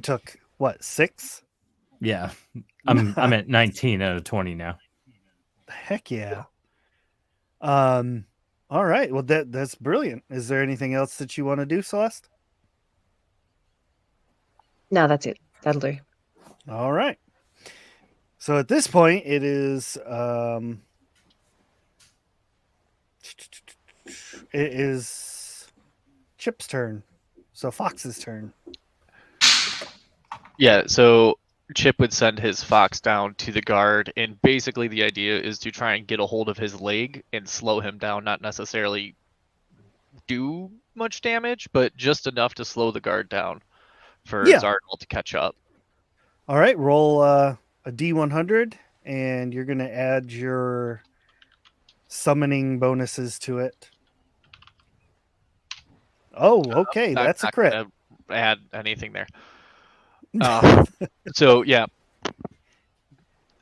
took what, 6? Yeah. I'm at 19 out of 20 now. Heck yeah. All right. Well, that's brilliant. Is there anything else that you want to do, Celeste? No, that's it. That'll do. All right. So at this point, it is Chip's turn. So Fox's turn. Yeah, so Chip would send his fox down to the guard, and basically the idea is to try and get a hold of his leg and slow him down, not necessarily do much damage, but just enough to slow the guard down for Yeah. Zardal to catch up. All right. Roll a D100, and you're going to add your summoning bonuses to it. Oh, okay. That's a Not crit. gonna add anything there. So yeah,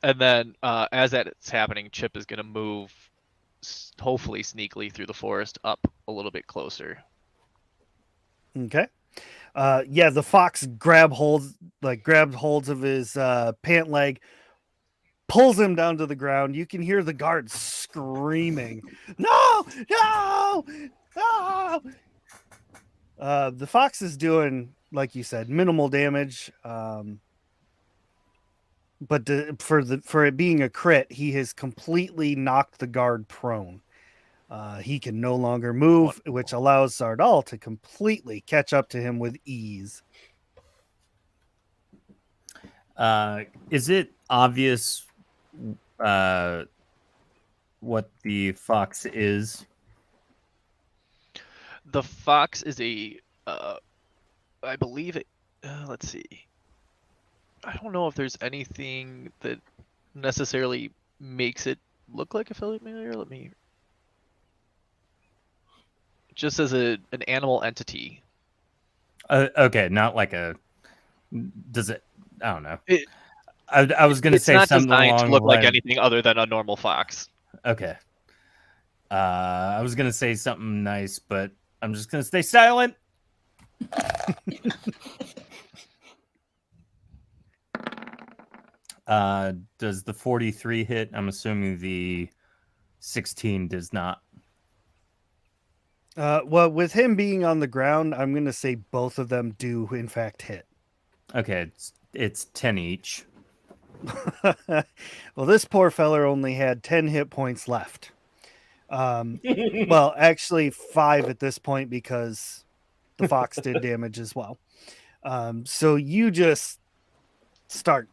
and then as that's happening, Chip is gonna move, hopefully sneakily through the forest up a little bit closer. Okay. Yeah, the fox grabs holds of his pant leg, pulls him down to the ground. You can hear the guards screaming, "No! No! No!" The fox is doing, like you said, minimal damage. But for it being a crit, he has completely knocked the guard prone. He can no longer move, which allows Zardal to completely catch up to him with ease. Is it obvious what the fox is? The fox is I believe it. Let's see. I don't know if there's anything that necessarily makes it look like a familiar. Let me. Just as an animal entity. Okay, not like a. Does it? I don't know. It- I was gonna It's say not something designed along to the look like line. anything other than a normal fox. Okay. I was gonna say something nice, but I'm just gonna stay silent. Does the 43 hit? I'm assuming the 16 does not. Well, with him being on the ground, I'm going to say both of them do, in fact, hit. Okay, it's 10 each. Well, this poor feller only had 10 hit points left. Well, actually, 5 at this point because the fox did damage as well. So you just start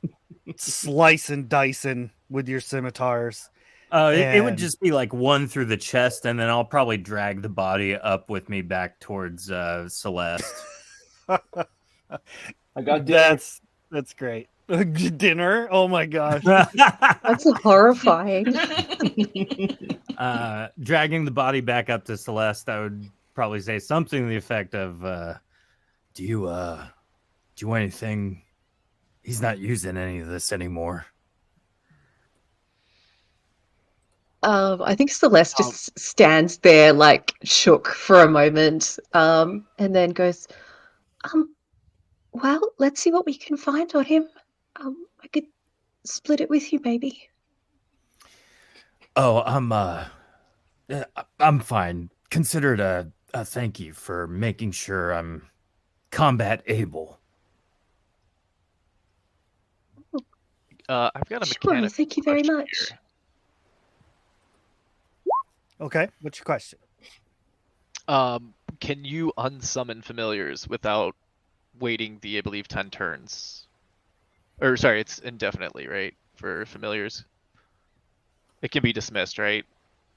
slicing, dicing with your scimitars. It would And- just be like one through the chest, and then I'll probably drag the body up with me back towards Celeste. I got dinner. That's great. Dinner? Oh my gosh. That's horrifying. Dragging the body back up to Celeste, I would probably say something to the effect of, do you want anything? He's not using any of this anymore. I think Celeste just stands there like shook for a moment, and then goes, well, let's see what we can find on him. I could split it with you, maybe. Oh, I'm fine. Consider it a thank you for making sure I'm combat able. I've got a Sure, mechanical thank you very question much. here. Okay, what's your question? Can you unsummon familiars without waiting I believe 10 turns? Or sorry, it's indefinitely, right? For familiars. It can be dismissed, right?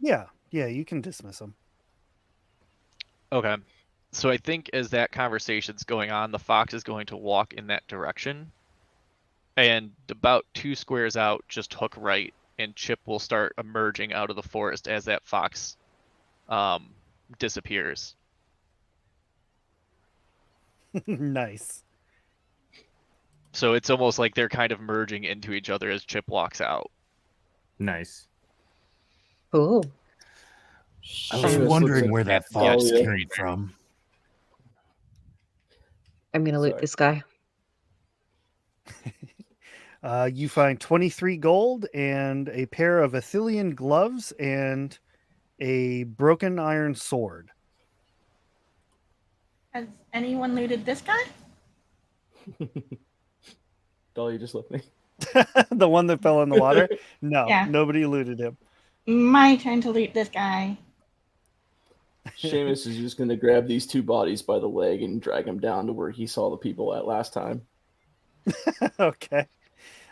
Yeah, you can dismiss them. Okay. So I think as that conversation's going on, the fox is going to walk in that direction. And about 2 squares out, just hook right, and Chip will start emerging out of the forest as that fox disappears. Nice. So it's almost like they're kind of merging into each other as Chip walks out. Nice. Oh, I was Seamus wondering looks where at that fox Dahlia. carried from. I'm gonna loot Sorry. this guy. You find 23 gold and a pair of Athelian gloves and a broken iron sword. Has anyone looted this guy? Dahlia just left me. The one that fell in the water? No, Yeah. nobody looted him. My turn to loot this guy. Seamus is just going to grab these 2 bodies by the leg and drag them down to where he saw the people at last time. Okay.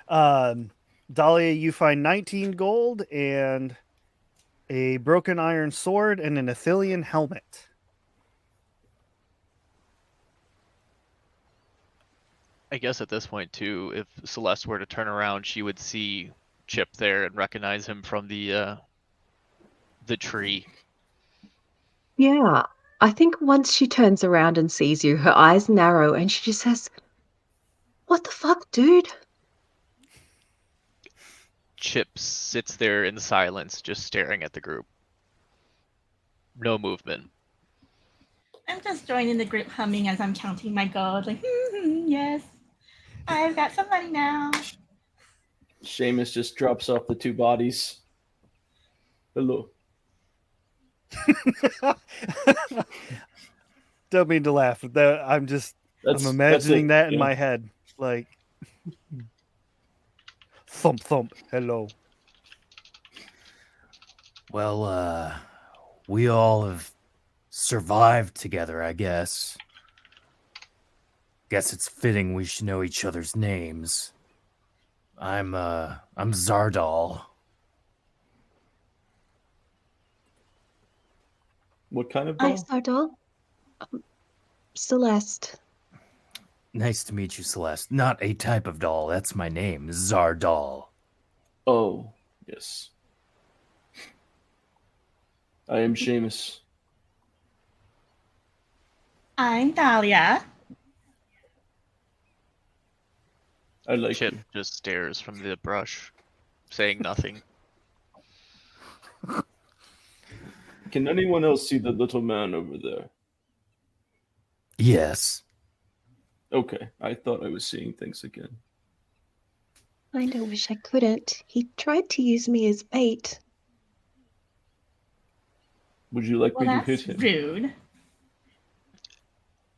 Dahlia, you find 19 gold and a broken iron sword and an Athelian helmet. I guess at this point too, if Celeste were to turn around, she would see Chip there and recognize him from the tree. Yeah, I think once she turns around and sees you, her eyes narrow and she just says, "What the fuck, dude?" Chip sits there in silence, just staring at the group. No movement. I'm just joining the group humming as I'm counting my gold. Like, yes, I've got some money now. Seamus just drops off the 2 bodies. Hello. Don't mean to laugh. I'm imagining that in my head. Like, thump, thump, hello. Well, we all have survived together, I guess. Guess it's fitting we should know each other's names. I'm Zardal. What kind of Hi, doll? Sardal. Celeste. Nice to meet you, Celeste. Not a type of doll. That's my name, Zardal. Oh, yes. I am Seamus. I'm Dahlia. I like Chip you. just stares from the brush, saying nothing. Can anyone else see the little man over there? Yes. Okay, I thought I was seeing things again. Kinda wish I couldn't. He tried to use me as bait. Would you like Well, me to hit that's him? rude.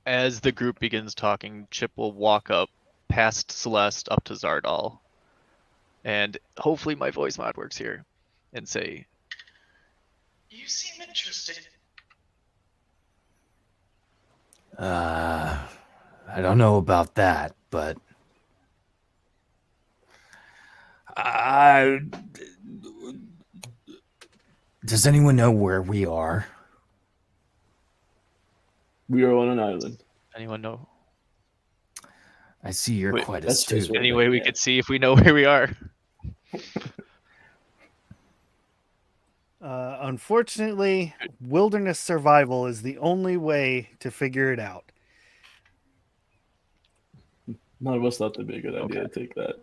As the group begins talking, Chip will walk up past Celeste up to Zardal, and hopefully my voice mod works here, and say, You seem interested. I don't know about that, but does anyone know where we are? We are on an island. anyone know? I see you're Wait, quite that's astute. what- Any way we yeah. could see if we know where we are? Unfortunately, wilderness survival is the only way to figure it out. None of us thought that'd be a good idea to take that.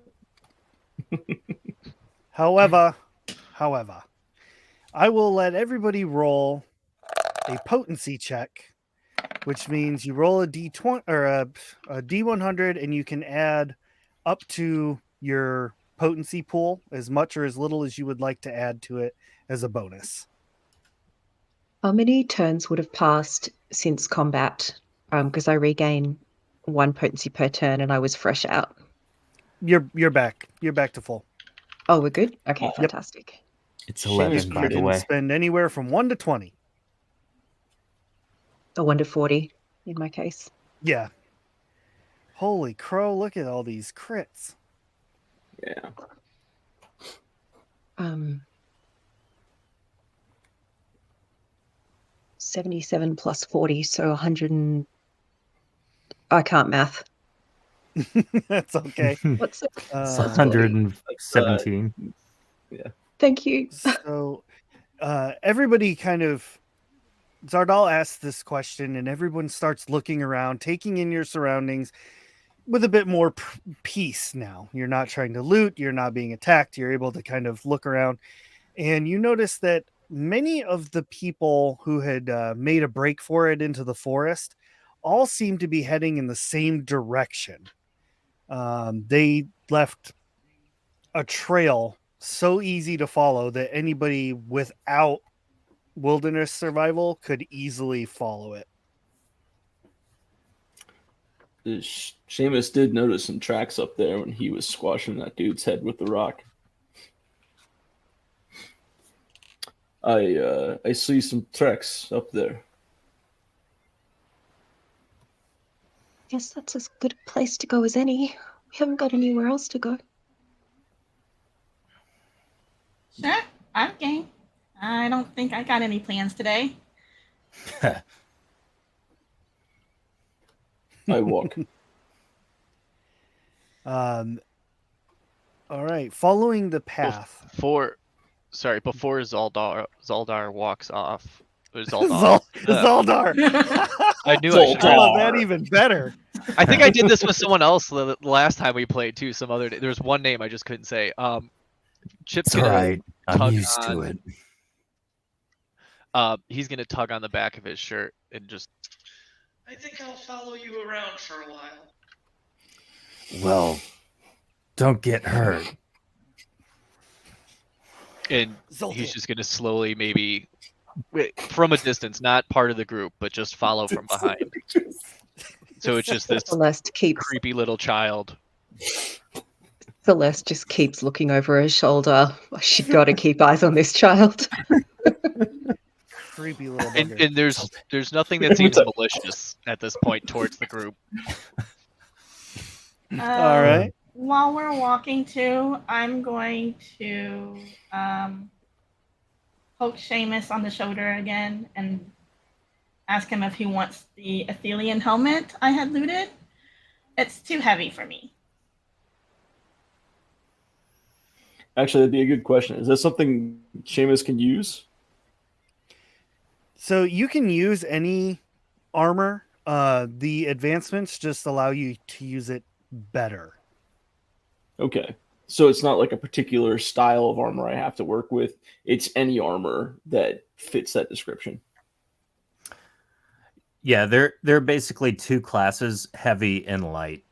However, I will let everybody roll a potency check, which means you roll a d20 or a d100, and you can add up to your potency pool as much or as little as you would like to add to it as a bonus. How many turns would have passed since combat? Because I regain 1 potency per turn and I was fresh out. You're back. You're back to full. Oh, we're good? Okay, Yep. fantastic. It's Seamus 11, by You the can way. spend anywhere from 1 to 20. A 1 to 40 in my case. Yeah. Holy crow, look at all these crits. Yeah. 77 plus 40, so 100 and... I can't math. That's okay. What's it? It's Uh, 117. Thank you. so everybody kind of Zardal asks this question, and everyone starts looking around, taking in your surroundings with a bit more peace now. You're not trying to loot, you're not being attacked, you're able to kind of look around, and you notice that many of the people who had made a break for it into the forest all seem to be heading in the same direction. They left a trail so easy to follow that anybody without wilderness survival could easily follow it. Seamus did notice some tracks up there when he was squashing that dude's head with the rock. I see some tracks up there. Guess that's as good a place to go as any. We haven't got anywhere else to go. Sure, I'm game. I don't think I got any plans today. I walk. All right, following the path. Before Zaldar walks off. Or Zaldar. Zaldar. I knew I I should. love that even better. I think I did this with someone else the last time we played too. Some other. There's one name I just couldn't say. Chip's It's gonna alright. I'm tug used to on- it. He's gonna tug on the back of his shirt and just. I think I'll follow you around for a while. Well, don't get hurt. And Zoltan. he's just gonna slowly, maybe from a distance, not part of the group, but just follow from behind. So it's just this Celeste creepy little child. Celeste just keeps looking over her shoulder. She's got to keep eyes on this child. Creepy little And, bugger. and there's nothing that seems malicious at this point towards the group. All right. While we're walking too, I'm going to poke Seamus on the shoulder again and ask him if he wants the Athelian helmet I had looted. It's too heavy for me. Actually, that'd be a good question. Is that something Seamus can use? So you can use any armor. The advancements just allow you to use it better. Okay. So it's not like a particular style of armor I have to work with. It's any armor that fits that description. Yeah, they're basically two classes, heavy and light.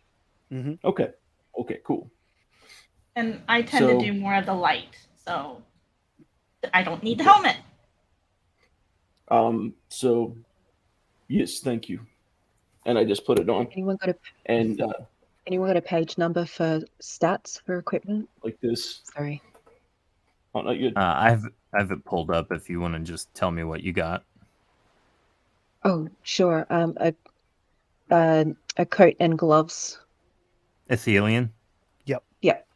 Okay. Okay, cool. And I tend to So- do more of the light, so I don't need the helmet. So yes, thank you. And I just put it on. Anyone got a page number for stats for equipment? Like this. Sorry. Oh, not good. I have it pulled up if you want to just tell me what you got. Oh, sure. A coat and gloves. Athelian? Yep. Yep.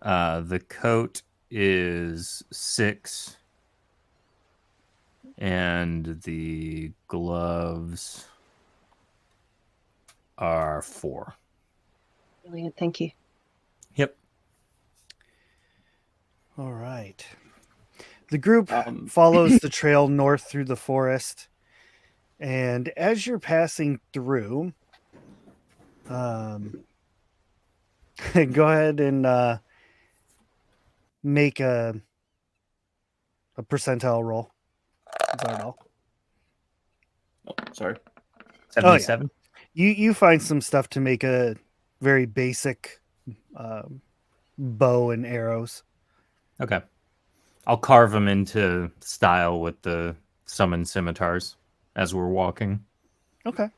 The coat is 6. And the gloves are 4. Brilliant. Thank you. Yep. All right. The group Um, follows the trail north through the forest. And as you're passing through, go ahead and make a percentile roll. Zardal. Oh, sorry. 77? You find some stuff to make a very basic bow and arrows. Okay. I'll carve them into style with the summoned scimitars as we're walking. Okay.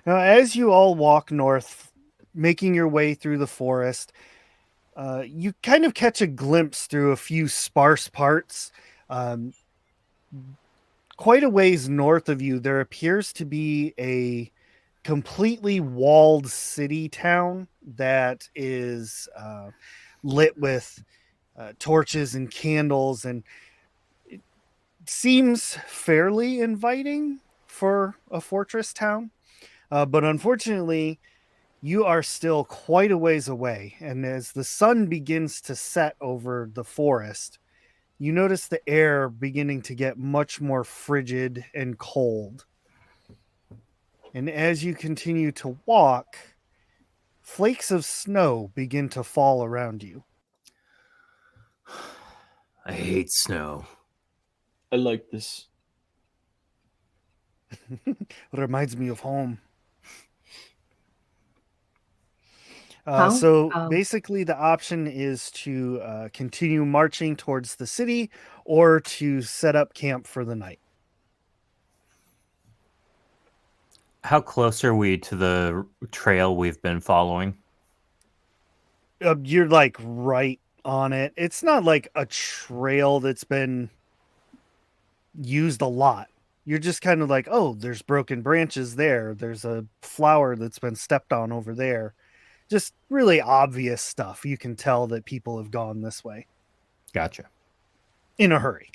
Now, as you all walk north, making your way through the forest, you kind of catch a glimpse through a few sparse parts. Quite a ways north of you, there appears to be a completely walled city town that is lit with torches and candles, and it seems fairly inviting for a fortress town. But unfortunately, you are still quite a ways away. And as the sun begins to set over the forest, you notice the air beginning to get much more frigid and cold. And as you continue to walk, flakes of snow begin to fall around you. I hate snow. I like this. It reminds me of home. How? So basically, the option is to continue marching towards the city or to set up camp for the night. How close are we to the trail we've been following? You're like right on it. It's not like a trail that's been used a lot. You're just kind of like, oh, there's broken branches there. There's a flower that's been stepped on over there. Just really obvious stuff. You can tell that people have gone this way Gotcha. in a hurry.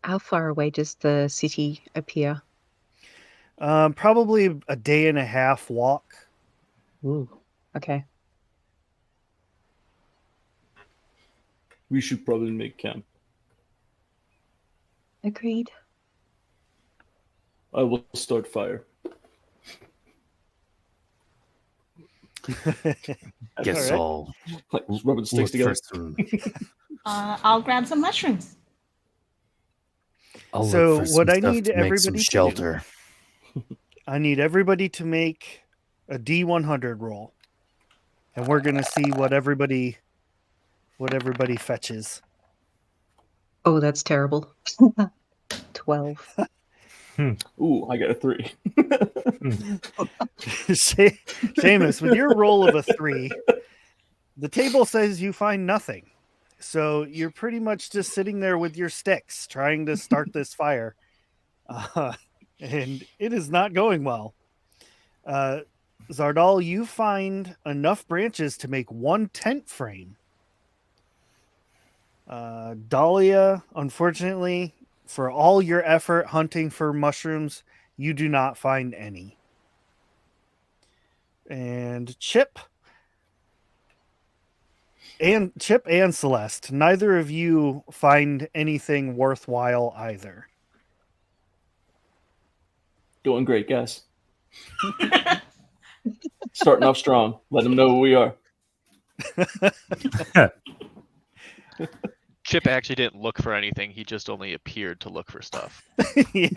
How far away does the city appear? Probably a day and a half walk. Ooh. Okay. We should probably make camp. Agreed. I will start fire. Guess all I'll Like rubbing sticks look together. for some. I'll grab some mushrooms. I'll So look for some what I stuff need to make some everybody to do- shelter. I need everybody to make a D100 roll. And we're going to see what everybody fetches. Oh, that's terrible. 12. Ooh, I got a 3. Seamus, with your roll of a 3, the table says you find nothing. So you're pretty much just sitting there with your sticks trying to start this fire. And it is not going well. Zardal, you find enough branches to make one tent frame. Dahlia, unfortunately, for all your effort hunting for mushrooms, you do not find any. And Chip and Celeste, neither of you find anything worthwhile either. Doing great, guys. Starting off strong. Let them know who we are. Chip actually didn't look for anything. He just only appeared to look for stuff. Yeah,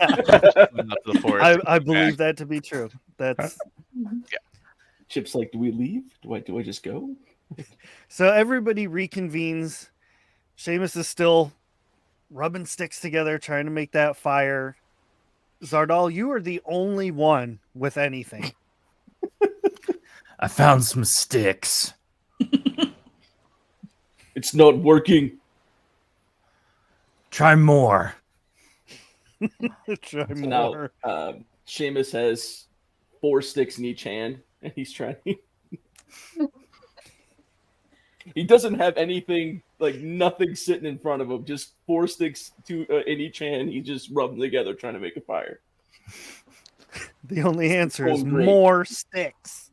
Went up to the forest and I came believe back. that to be true. That's Chip's like, do we leave? Do I just go? so everybody reconvenes. Seamus is still rubbing sticks together, trying to make that fire. Zardal, you are the only one with anything. I found some sticks. It's not working. Try more. Try So more. now Seamus has 4 sticks in each hand, and he's trying. He doesn't have anything, like nothing sitting in front of him. Just 4 sticks in each hand. He just rubbed them together, trying to make a fire. The only answer is going great. more sticks.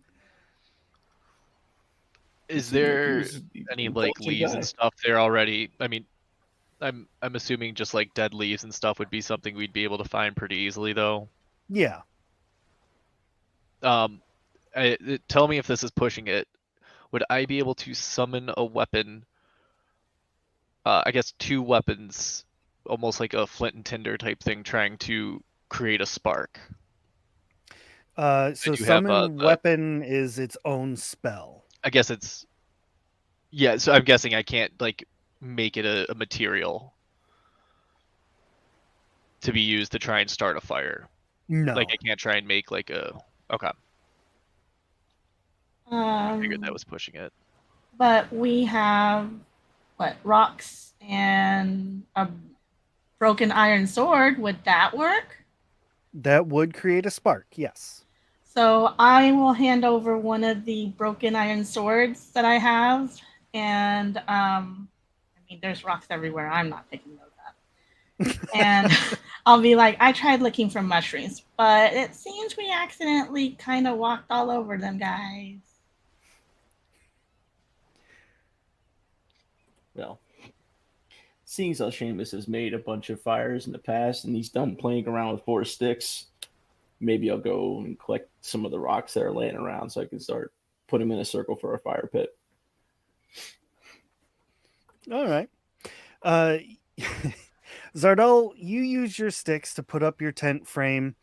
Is there He's any an like intelligent leaves guy. and stuff there already? I mean, I'm assuming just like dead leaves and stuff would be something we'd be able to find pretty easily, though. Yeah. Tell me if this is pushing it. Would I be able to summon a weapon? I guess 2 weapons, almost like a flint and tinder type thing, trying to create a spark. So do have, summon the- weapon is its own spell. I guess it's yeah. So I'm guessing I can't like make it a material to be used to try and start a fire. No. Like I can't try and make like a okay. I figured that was pushing it. But we have rocks and a broken iron sword. Would that work? That would create a spark, yes. So I will hand over one of the broken iron swords that I have, and I mean, there's rocks everywhere. I'm not picking those up. And I'll be like, I tried looking for mushrooms, but it seems we accidentally kind of walked all over them, guys. Well, seeing as how Seamus has made a bunch of fires in the past and he's done playing around with 4 sticks, maybe I'll go and collect some of the rocks that are laying around so I can start putting them in a circle for a fire pit. All right. Zardal, you use your sticks to put up your tent frame.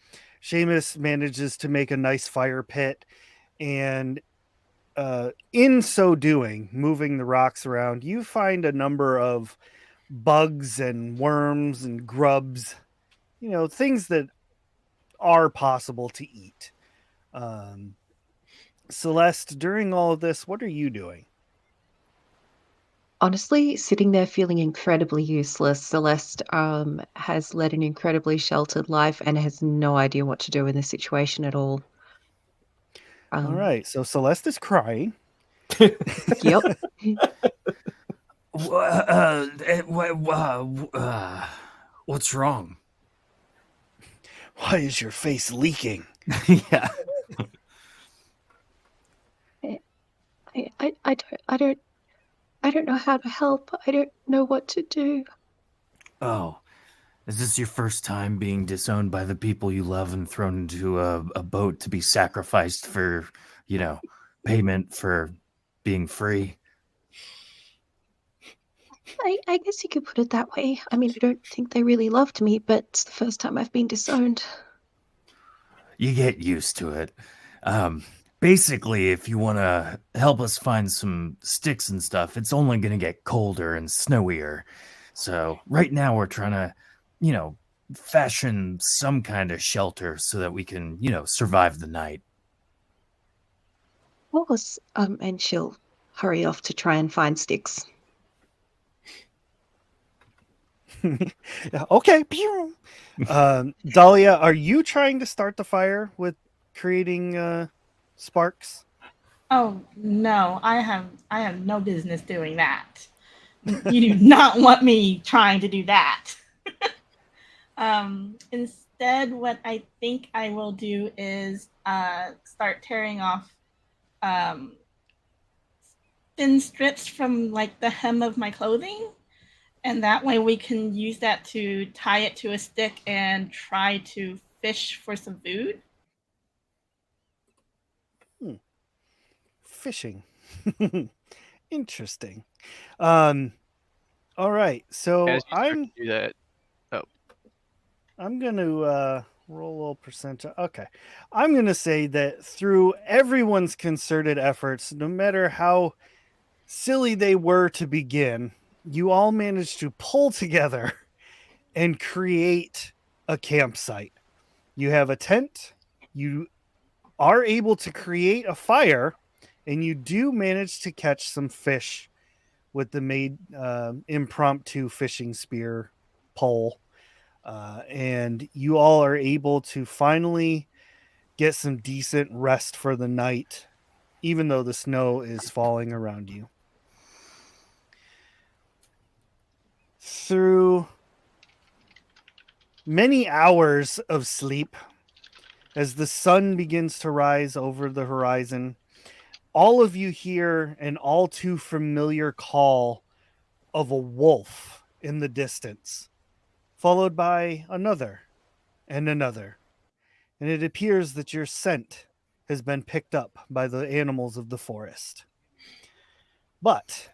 Seamus manages to make a nice fire pit, and in so doing, moving the rocks around, you find a number of bugs and worms and grubs, things that are possible to eat. Celeste, during all of this, what are you doing? Honestly, sitting there feeling incredibly useless. Celeste has led an incredibly sheltered life and has no idea what to do in this situation at all. All right, so Celeste is crying. Yep. What's wrong? Why is your face leaking? Yeah. I don't know how to help. I don't know what to do. Oh, is this your first time being disowned by the people you love and thrown into a boat to be sacrificed for, payment for being free? I guess you could put it that way. I mean, I don't think they really loved me, but it's the first time I've been disowned. You get used to it. Basically, if you want to help us find some sticks and stuff, it's only going to get colder and snowier. So right now we're trying to, fashion some kind of shelter so that we can, survive the night. Of course, and she'll hurry off to try and find sticks. Okay. Dahlia, are you trying to start the fire with creating sparks? Oh no, I have no business doing that. You do not want me trying to do that. Instead, what I think I will do is start tearing off thin strips from like the hem of my clothing, and that way we can use that to tie it to a stick and try to fish for some food. Fishing. Interesting. All right. So As you start I'm to do that, I'm going to roll a little percent. Okay. I'm going to say that through everyone's concerted efforts, no matter how silly they were to begin, you all managed to pull together and create a campsite. You have a tent, you are able to create a fire, and you do manage to catch some fish with the made impromptu fishing spear pole. And you all are able to finally get some decent rest for the night, even though the snow is falling around you. Through many hours of sleep, as the sun begins to rise over the horizon, all of you hear an all too familiar call of a wolf in the distance, followed by another and another. And it appears that your scent has been picked up by the animals of the forest. But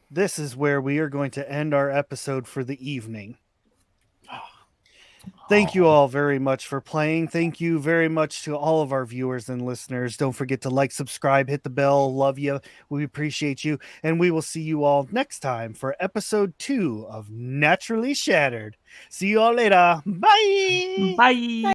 this is where we are going to end our episode for the evening. Thank you all very much for playing. Thank you very much to all of our viewers and listeners. Don't forget to like, subscribe, hit the bell. Love you. We appreciate you. And we will see you all next time for episode 2 of Naturally Shattered. See you all later. Bye. Bye.